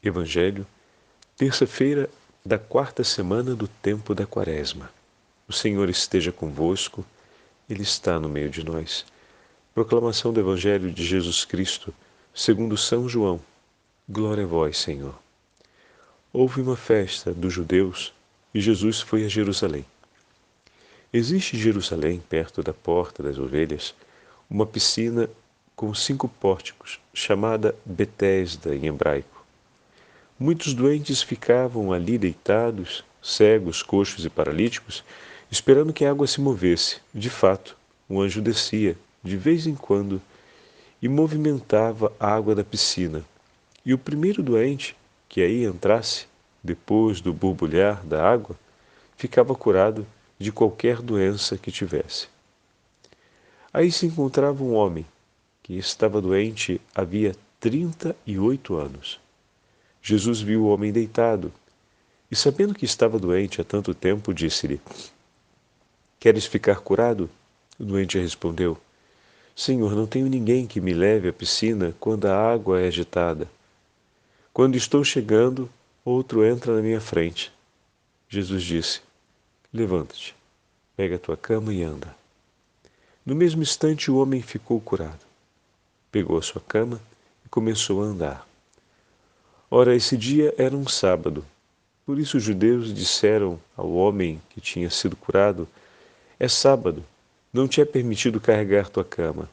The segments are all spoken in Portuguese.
Evangelho, terça-feira da quarta semana do tempo da Quaresma. O Senhor esteja convosco, Ele está no meio de nós. Proclamação do Evangelho de Jesus Cristo, segundo São João. Glória a vós, Senhor. Houve uma festa dos judeus e Jesus foi a Jerusalém. Existe em Jerusalém, perto da Porta das Ovelhas, uma piscina com 5 pórticos, chamada Betesda em hebraico. Muitos doentes ficavam ali deitados, cegos, coxos e paralíticos, esperando que a água se movesse. De fato, um anjo descia, de vez em quando, e movimentava a água da piscina. E o primeiro doente que aí entrasse, depois do borbulhar da água, ficava curado de qualquer doença que tivesse. Aí se encontrava um homem que estava doente havia 38 anos. Jesus viu o homem deitado e, sabendo que estava doente há tanto tempo, disse-lhe: Queres ficar curado? O doente respondeu: Senhor, não tenho ninguém que me leve à piscina quando a água é agitada. Quando estou chegando, outro entra na minha frente. Jesus disse: Levanta-te, pega a tua cama e anda. No mesmo instante o homem ficou curado. Pegou a sua cama e começou a andar. Ora, esse dia era um sábado. Por isso os judeus disseram ao homem que tinha sido curado: É sábado, não te é permitido carregar tua cama.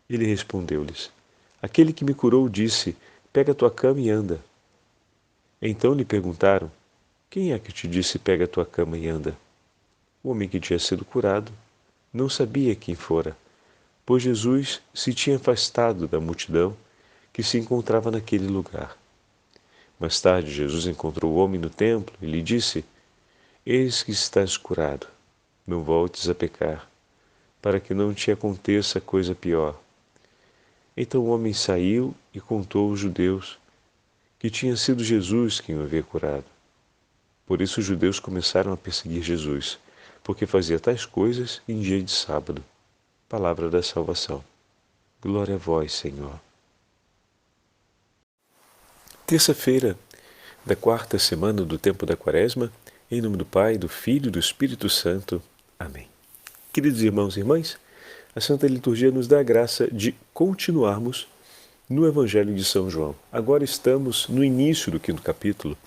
Ele respondeu-lhes: Aquele que me curou disse: Pega tua cama e anda. Então lhe perguntaram: Quem é que te disse: Pega tua cama e anda? O homem que tinha sido curado não sabia quem fora, pois Jesus se tinha afastado da multidão que se encontrava naquele lugar. Mais tarde, Jesus encontrou o homem no templo e lhe disse: Eis que estás curado, não voltes a pecar, para que não te aconteça coisa pior. Então o homem saiu e contou aos judeus que tinha sido Jesus quem o havia curado. Por isso os judeus começaram a perseguir Jesus, porque fazia tais coisas em dia de sábado. Palavra da salvação. Glória a vós, Senhor. Terça-feira da quarta semana do tempo da Quaresma, em nome do Pai, do Filho e do Espírito Santo. Amém. Queridos irmãos e irmãs, a Santa Liturgia nos dá a graça de continuarmos no Evangelho de São João. Agora estamos no início do 5º capítulo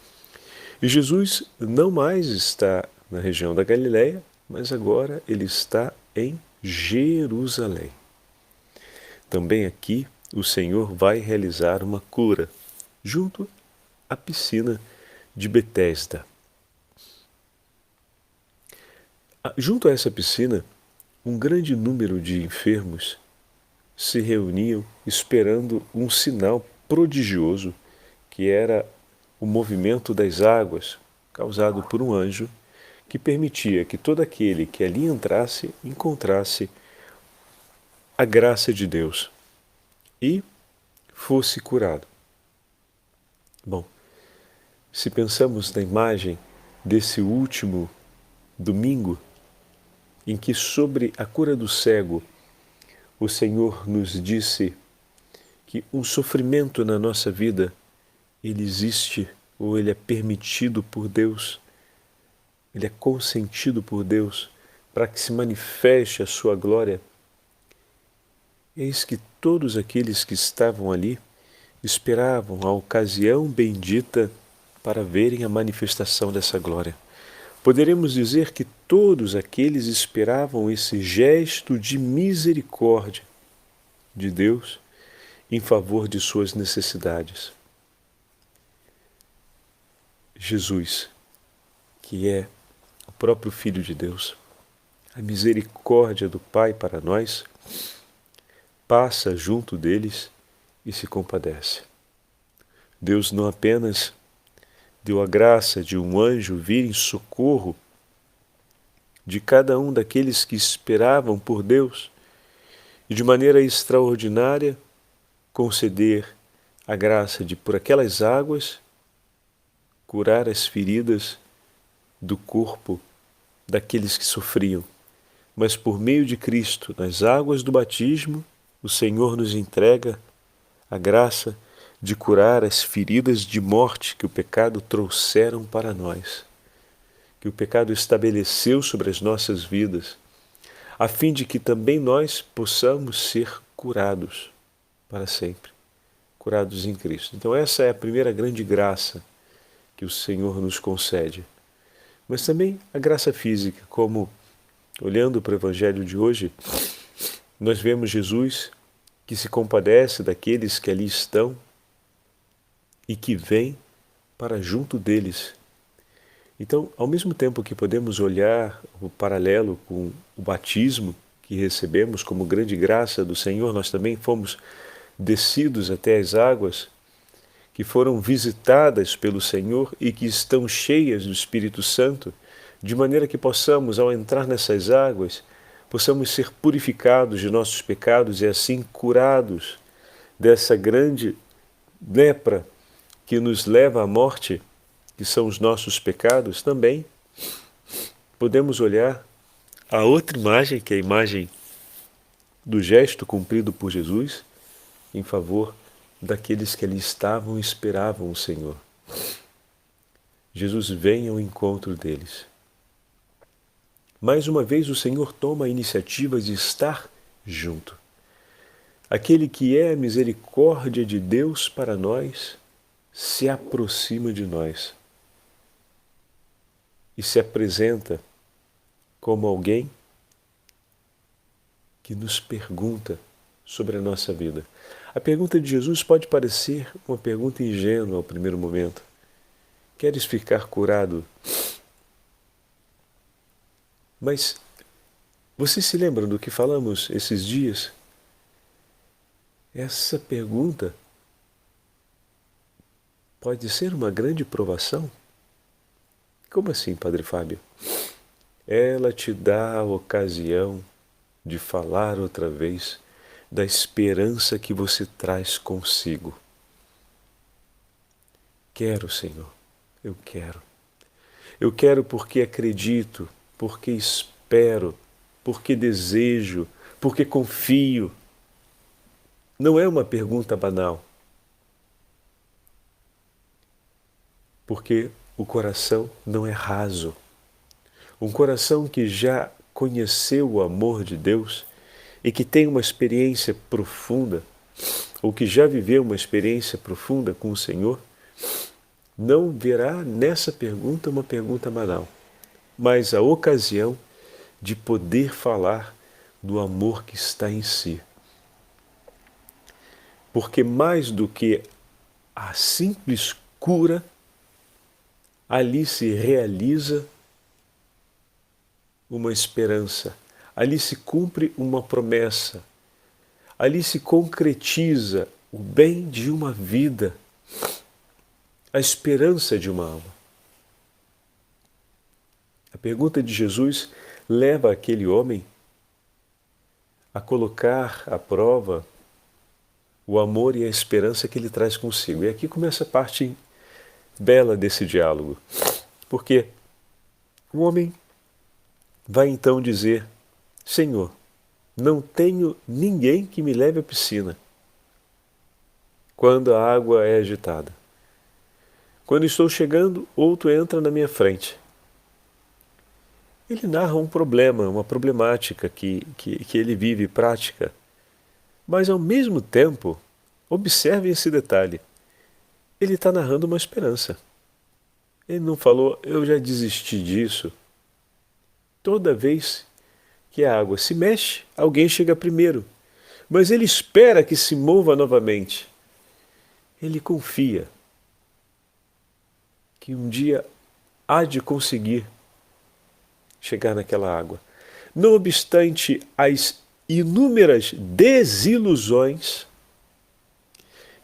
e Jesus não mais está na região da Galileia, mas agora ele está em Jerusalém. Também aqui o Senhor vai realizar uma cura junto à piscina de Betesda. Junto a essa piscina, um grande número de enfermos se reuniam esperando um sinal prodigioso que era o movimento das águas causado por um anjo que permitia que todo aquele que ali entrasse encontrasse a graça de Deus e fosse curado. Bom, se pensamos na imagem desse último domingo, em que sobre a cura do cego o Senhor nos disse que um sofrimento na nossa vida, ele existe ou ele é permitido por Deus, ele é consentido por Deus para que se manifeste a sua glória. Eis que todos aqueles que estavam ali esperavam a ocasião bendita para verem a manifestação dessa glória. Poderemos dizer que todos aqueles esperavam esse gesto de misericórdia de Deus em favor de suas necessidades. Jesus, que é o próprio Filho de Deus, a misericórdia do Pai para nós, passa junto deles e se compadece. Deus não apenas deu a graça de um anjo vir em socorro de cada um daqueles que esperavam por Deus e de maneira extraordinária conceder a graça de, por aquelas águas, curar as feridas do corpo daqueles que sofriam. Mas por meio de Cristo, nas águas do batismo, o Senhor nos entrega a graça de curar as feridas de morte que o pecado trouxeram para nós, que o pecado estabeleceu sobre as nossas vidas, a fim de que também nós possamos ser curados para sempre, curados em Cristo. Então essa é a primeira grande graça que o Senhor nos concede. Mas também a graça física, como, olhando para o Evangelho de hoje, nós vemos Jesus que se compadece daqueles que ali estão e que vem para junto deles. Então, ao mesmo tempo que podemos olhar o paralelo com o batismo que recebemos como grande graça do Senhor, nós também fomos descidos até as águas que foram visitadas pelo Senhor e que estão cheias do Espírito Santo, de maneira que possamos, ao entrar nessas águas, possamos ser purificados de nossos pecados e assim curados dessa grande lepra que nos leva à morte, que são os nossos pecados. Também podemos olhar a outra imagem, que é a imagem do gesto cumprido por Jesus em favor daqueles que ali estavam e esperavam o Senhor. Jesus vem ao encontro deles. Mais uma vez o Senhor toma a iniciativa de estar junto. Aquele que é a misericórdia de Deus para nós se aproxima de nós e se apresenta como alguém que nos pergunta sobre a nossa vida. A pergunta de Jesus pode parecer uma pergunta ingênua ao primeiro momento. Queres ficar curado? Mas vocês se lembram do que falamos esses dias? Essa pergunta pode ser uma grande provação? Como assim, Padre Fábio? Ela te dá a ocasião de falar outra vez da esperança que você traz consigo. Quero, Senhor, eu quero. Eu quero porque acredito, porque espero, porque desejo, porque confio. Não é uma pergunta banal. Porque o coração não é raso. Um coração que já conheceu o amor de Deus e que tem uma experiência profunda, ou que já viveu uma experiência profunda com o Senhor, não verá nessa pergunta uma pergunta banal, mas a ocasião de poder falar do amor que está em si. Porque mais do que a simples cura, ali se realiza uma esperança, ali se cumpre uma promessa, ali se concretiza o bem de uma vida, a esperança de uma alma. A pergunta de Jesus leva aquele homem a colocar à prova o amor e a esperança que ele traz consigo. E aqui começa a parte bela desse diálogo, porque o homem vai então dizer: Senhor, não tenho ninguém que me leve à piscina quando a água é agitada. Quando estou chegando, outro entra na minha frente. Ele narra um problema, uma problemática que ele vive prática. Mas ao mesmo tempo, observe esse detalhe, ele está narrando uma esperança. Ele não falou: eu já desisti disso. Toda vez que a água se mexe, alguém chega primeiro. Mas ele espera que se mova novamente. Ele confia que um dia há de conseguir chegar naquela água. Não obstante as inúmeras desilusões,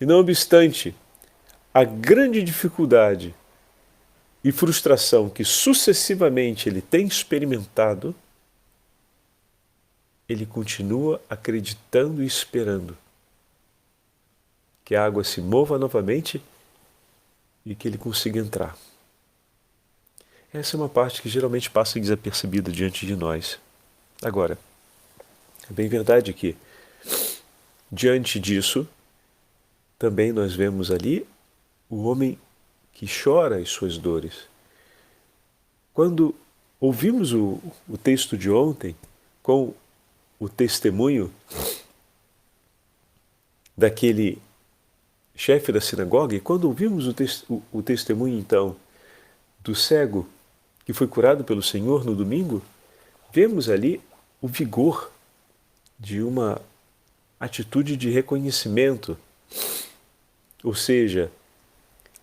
e não obstante a grande dificuldade e frustração que sucessivamente ele tem experimentado, ele continua acreditando e esperando que a água se mova novamente e que ele consiga entrar. Essa é uma parte que geralmente passa desapercebida diante de nós. Agora, é bem verdade que, diante disso, também nós vemos ali o homem que chora as suas dores. Quando ouvimos o texto de ontem, com o testemunho daquele chefe da sinagoga, e quando ouvimos o testemunho, então, do cego que foi curado pelo Senhor no domingo, vemos ali o vigor de uma atitude de reconhecimento. Ou seja,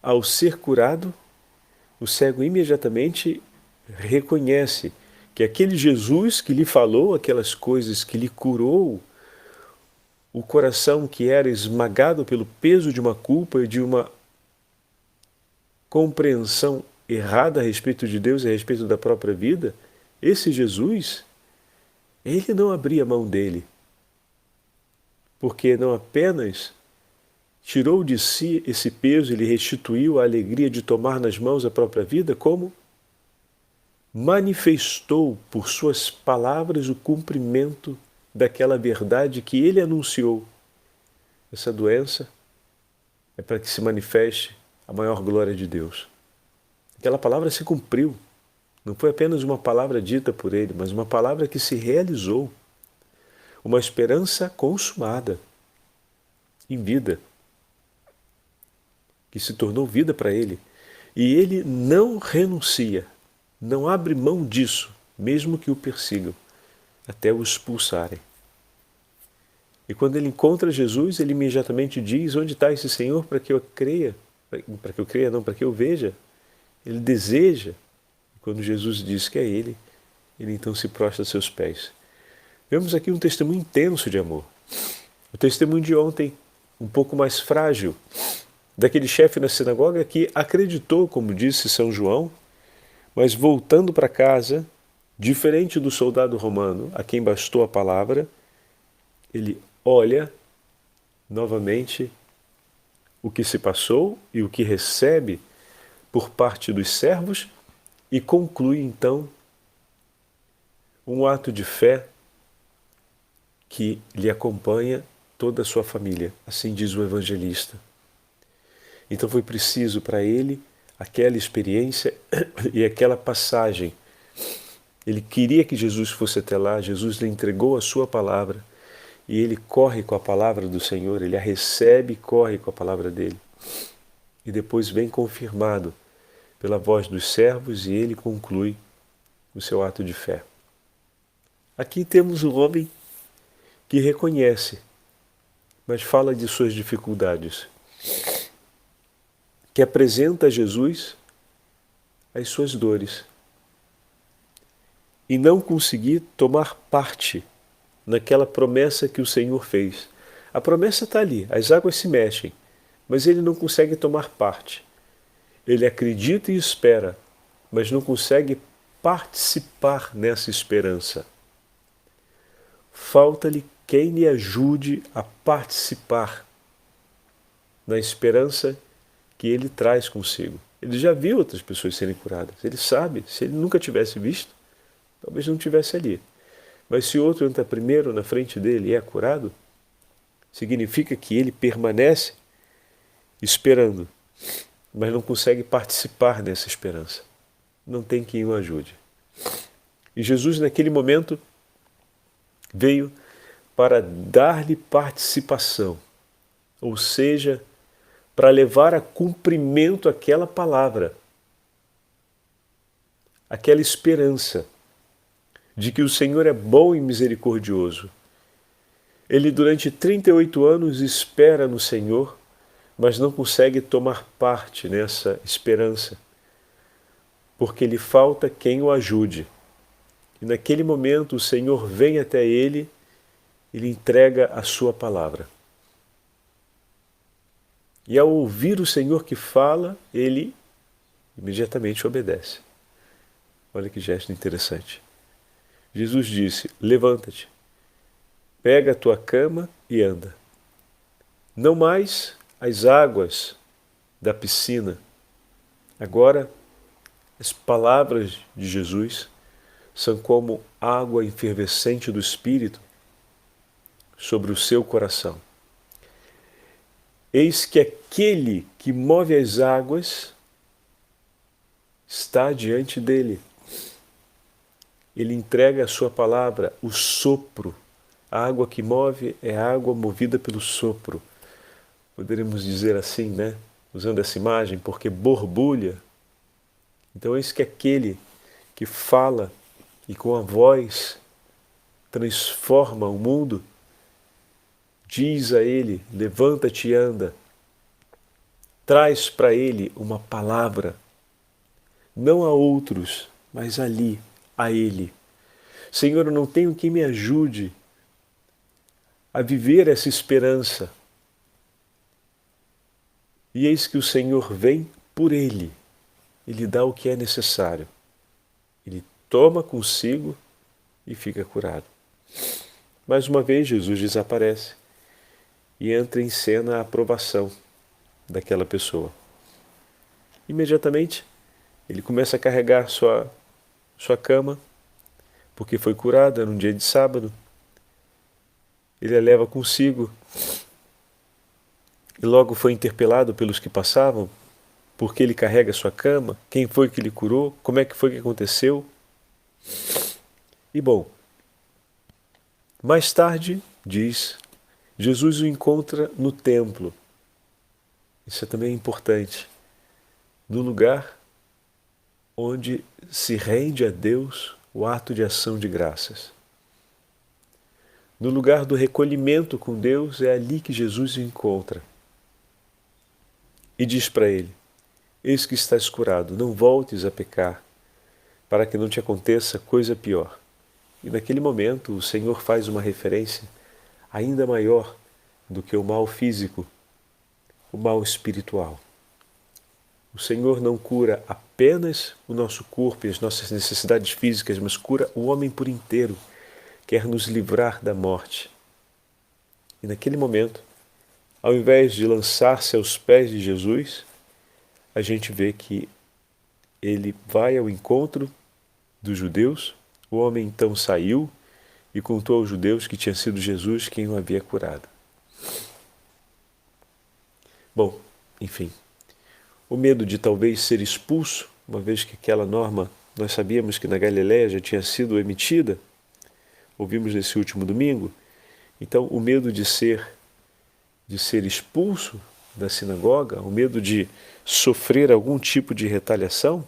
ao ser curado, o cego imediatamente reconhece que aquele Jesus que lhe falou aquelas coisas, que lhe curou o coração que era esmagado pelo peso de uma culpa e de uma compreensão errada a respeito de Deus e a respeito da própria vida, esse Jesus, ele não abria mão dele, porque não apenas tirou de si esse peso e lhe restituiu a alegria de tomar nas mãos a própria vida, como manifestou por suas palavras o cumprimento daquela verdade que ele anunciou. Essa doença é para que se manifeste a maior glória de Deus. Aquela palavra se cumpriu. Não foi apenas uma palavra dita por ele, mas uma palavra que se realizou. Uma esperança consumada em vida, que se tornou vida para ele. E ele não renuncia, não abre mão disso, mesmo que o persigam, até o expulsarem. E quando ele encontra Jesus, ele imediatamente diz: onde está esse Senhor para que eu creia? Para que eu creia, não, para que eu veja. Ele deseja. E quando Jesus diz que é ele então se prostra a seus pés. Vemos aqui um testemunho intenso de amor. O testemunho de ontem, um pouco mais frágil, daquele chefe na sinagoga que acreditou, como disse São João, mas voltando para casa, diferente do soldado romano, a quem bastou a palavra, ele olha novamente o que se passou e o que recebe por parte dos servos e conclui então um ato de fé que lhe acompanha toda a sua família, assim diz o evangelista. Então foi preciso para ele aquela experiência e aquela passagem. Ele queria que Jesus fosse até lá, Jesus lhe entregou a sua palavra e ele corre com a palavra do Senhor, ele a recebe e corre com a palavra dele. E depois vem confirmado pela voz dos servos e ele conclui o seu ato de fé. Aqui temos um homem que reconhece, mas fala de suas dificuldades, que apresenta a Jesus as suas dores e não conseguir tomar parte naquela promessa que o Senhor fez. A promessa está ali, as águas se mexem, mas ele não consegue tomar parte. Ele acredita e espera, mas não consegue participar nessa esperança. Falta-lhe quem lhe ajude a participar na esperança que ele traz consigo. Ele já viu outras pessoas serem curadas. Ele sabe, se ele nunca tivesse visto, talvez não tivesse ali. Mas se outro entra primeiro na frente dele e é curado, significa que ele permanece esperando, mas não consegue participar dessa esperança. Não tem quem o ajude. E Jesus, naquele momento, veio para dar-lhe participação, ou seja, para levar a cumprimento aquela palavra, aquela esperança de que o Senhor é bom e misericordioso. Ele durante 38 anos espera no Senhor, mas não consegue tomar parte nessa esperança, porque lhe falta quem o ajude. E naquele momento o Senhor vem até ele e lhe entrega a sua palavra. E ao ouvir o Senhor que fala, ele imediatamente obedece. Olha que gesto interessante. Jesus disse: levanta-te, pega a tua cama e anda. Não mais as águas da piscina. Agora, as palavras de Jesus são como água efervescente do Espírito sobre o seu coração. Eis que aquele que move as águas está diante dele. Ele entrega a sua palavra, o sopro. A água que move é a água movida pelo sopro. Poderíamos dizer assim, né? Usando essa imagem, porque borbulha. Então eis que aquele que fala e com a voz transforma o mundo, diz a ele, levanta-te e anda. Traz para ele uma palavra, não a outros, mas ali, a ele. Senhor, eu não tenho quem me ajude a viver essa esperança. E eis que o Senhor vem por ele. Ele dá o que é necessário. Ele toma consigo e fica curado. Mais uma vez, Jesus desaparece e entra em cena a aprovação daquela pessoa. Imediatamente, ele começa a carregar sua cama, porque foi curada num dia de sábado. Ele a leva consigo e logo foi interpelado pelos que passavam, porque ele carrega sua cama, quem foi que lhe curou, como é que foi que aconteceu. E bom, mais tarde, diz, Jesus o encontra no templo. Isso é também importante. No lugar onde se rende a Deus o ato de ação de graças. No lugar do recolhimento com Deus, é ali que Jesus o encontra. E diz para ele, eis que estás curado, não voltes a pecar, para que não te aconteça coisa pior. E naquele momento o Senhor faz uma referência ainda maior do que o mal físico, o mal espiritual. O Senhor não cura apenas o nosso corpo e as nossas necessidades físicas, mas cura o homem por inteiro, quer nos livrar da morte. E naquele momento, ao invés de lançar-se aos pés de Jesus, a gente vê que ele vai ao encontro dos judeus. O homem então saiu e contou aos judeus que tinha sido Jesus quem o havia curado. Bom, enfim, o medo de talvez ser expulso, uma vez que aquela norma, nós sabíamos que na Galiléia já tinha sido emitida, ouvimos nesse último domingo, então o medo de ser expulso da sinagoga, o medo de sofrer algum tipo de retaliação,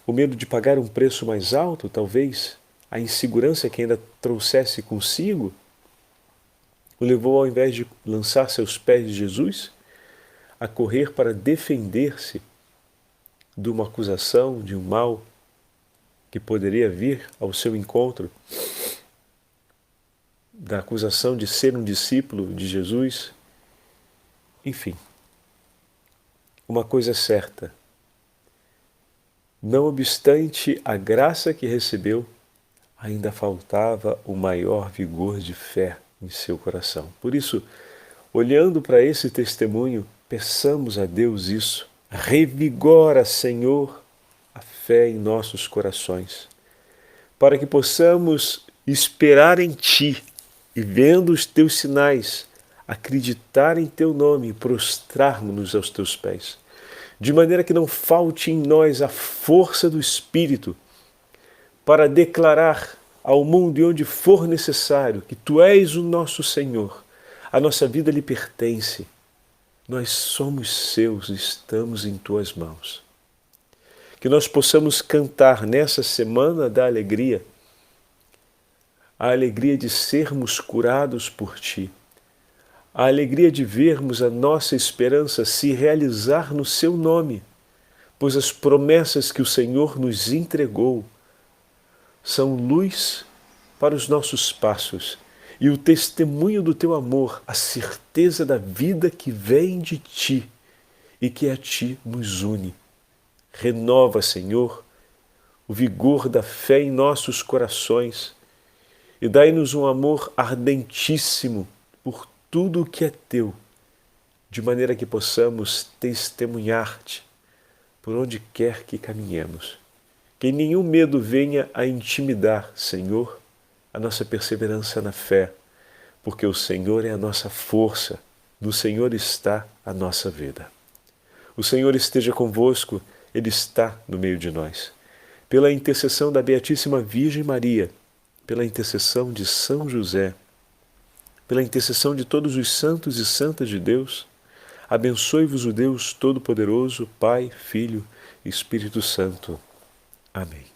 o medo de pagar um preço mais alto, talvez a insegurança que ainda trouxesse consigo, o levou, ao invés de lançar-se aos pés de Jesus, a correr para defender-se de uma acusação, de um mal que poderia vir ao seu encontro, da acusação de ser um discípulo de Jesus. Enfim, uma coisa é certa, não obstante a graça que recebeu, ainda faltava o maior vigor de fé em seu coração. Por isso, olhando para esse testemunho, peçamos a Deus isso. Revigora, Senhor, a fé em nossos corações, para que possamos esperar em Ti e, vendo os Teus sinais, acreditar em Teu nome e prostrarmos-nos aos Teus pés, de maneira que não falte em nós a força do Espírito para declarar ao mundo e onde for necessário que Tu és o nosso Senhor, a nossa vida lhe pertence, nós somos Seus e estamos em Tuas mãos. Que nós possamos cantar nessa semana da alegria, a alegria de sermos curados por Ti, a alegria de vermos a nossa esperança se realizar no Seu nome, pois as promessas que o Senhor nos entregou são luz para os nossos passos e o testemunho do Teu amor, a certeza da vida que vem de Ti e que a Ti nos une. Renova, Senhor, o vigor da fé em nossos corações e dai-nos um amor ardentíssimo por tudo o que é Teu, de maneira que possamos testemunhar-Te por onde quer que caminhemos. Que nenhum medo venha a intimidar, Senhor, a nossa perseverança na fé, porque o Senhor é a nossa força, No Senhor está a nossa vida. O Senhor esteja convosco, Ele está no meio de nós. Pela intercessão da Beatíssima Virgem Maria, pela intercessão de São José, pela intercessão de todos os santos e santas de Deus, abençoe-vos o Deus Todo-Poderoso, Pai, Filho e Espírito Santo. Amém.